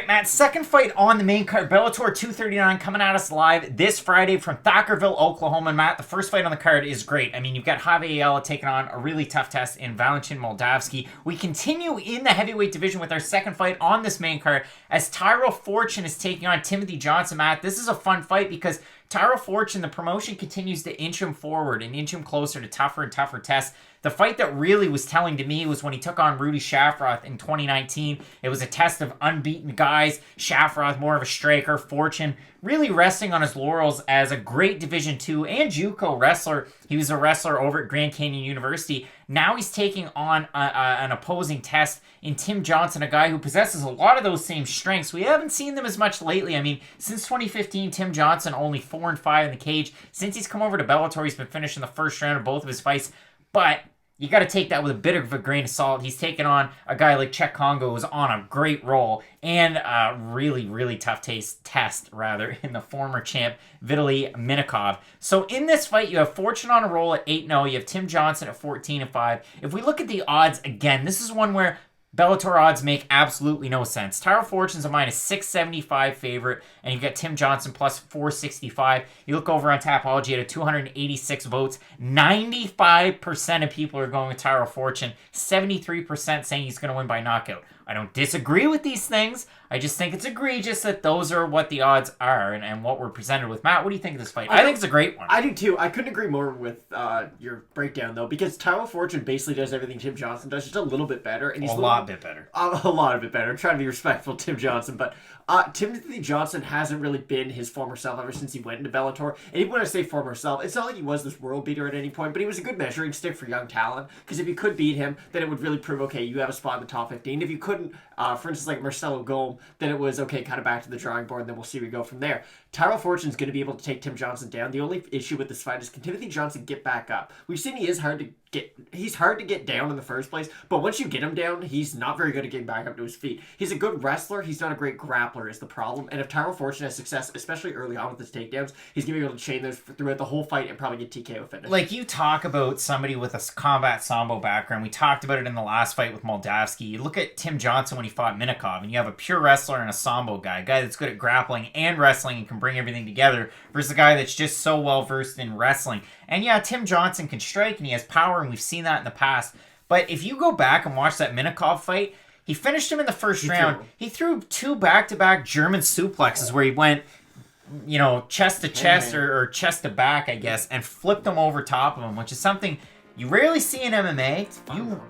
right, Matt, second fight on the main card, Bellator 239, coming at us live this Friday from Thackerville, Oklahoma. And Matt, the first fight on the card is great. I mean, you've got Javier Ayala taking on a really tough test in Valentin Moldavsky. We continue in the heavyweight division with our second fight on this main card as Tyrell Fortune is taking on Timothy Johnson. Matt, this is a fun fight because Tyrell Fortune, the promotion continues to inch him forward and inch him closer to tougher and tougher tests. The fight that really was telling to me was when he took on Rudy Shafroth in 2019. It was a test of unbeaten guys. Shafroth, more of a striker. Fortune really resting on his laurels as a great Division II and JUCO wrestler. He was a wrestler over at Grand Canyon University. Now he's taking on an opposing test in Tim Johnson, a guy who possesses a lot of those same strengths. We haven't seen them as much lately. I mean, since 2015, Tim Johnson only 4-5 in the cage. Since he's come over to Bellator, he's been finishing the first round of both of his fights. But you got to take that with a bit of a grain of salt. He's taken on a guy like Czech Congo, who's on a great roll, and a really, really tough test in the former champ, Vitaly Minikov. So in this fight, you have Fortune on a roll at 8-0. You have Tim Johnson at 14-5. If we look at the odds, again, this is one where Bellator odds make absolutely no sense. Tyrell Fortune's a minus 675 favorite, and you've got Tim Johnson plus 465. You look over on Tapology at 286 votes. 95% of people are going with Tyrell Fortune. 73% saying he's going to win by knockout. I don't disagree with these things. I just think it's egregious that those are what the odds are and what we're presented with. Matt, what do you think of this fight? I think it's a great one. I do too. I couldn't agree more with your breakdown, though, because Tyrell Fortune basically does everything Tim Johnson does, just a little bit better. And he's a lot bit better. A lot bit better. I'm trying to be respectful of Tim Johnson, but Timothy Johnson hasn't really been his former self ever since he went into Bellator. And even when I say former self, it's not like he was this world beater at any point, but he was a good measuring stick for young talent, because if you could beat him, then it would really prove, okay, you have a spot in the top 15. If you couldn't, for instance, like Marcelo Golm, then it was, okay, kind of back to the drawing board, and then we'll see where we go from there. Tyrell Fortune's going to be able to take Tim Johnson down. The only issue with this fight is, can Timothy Johnson get back up? We've seen he's hard to get down in the first place, but once you get him down, he's not very good at getting back up to his feet. He's a good wrestler, he's not a great grappler is the problem, and if Tyrell Fortune has success, especially early on with his takedowns, he's going to be able to chain those throughout the whole fight and probably get TKO finish. Like, you talk about somebody with a combat sambo background. We talked about it in the last fight with Moldavsky. You look at Tim Johnson when he fought Minikov, and you have a pure wrestler and a sambo guy, a guy that's good at grappling and wrestling and can bring everything together, versus a guy that's just so well versed in wrestling. And yeah, Tim Johnson can strike and he has power, and we've seen that in the past. But if you go back and watch that Minikov fight, he finished him in the first round. He threw 2 back-to-back German suplexes where he went, chest to chest or chest to back, I guess, and flipped him over top of him, which is something you rarely see in MMA.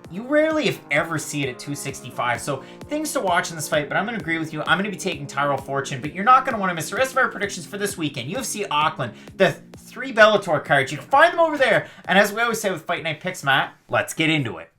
You rarely, if ever, see it at 265. So things to watch in this fight, but I'm going to agree with you. I'm going to be taking Tyrell Fortune, but you're not going to want to miss the rest of our predictions for this weekend. UFC Auckland, the 3 Bellator cards. You can find them over there. And as we always say with Fight Night Picks, Matt, let's get into it.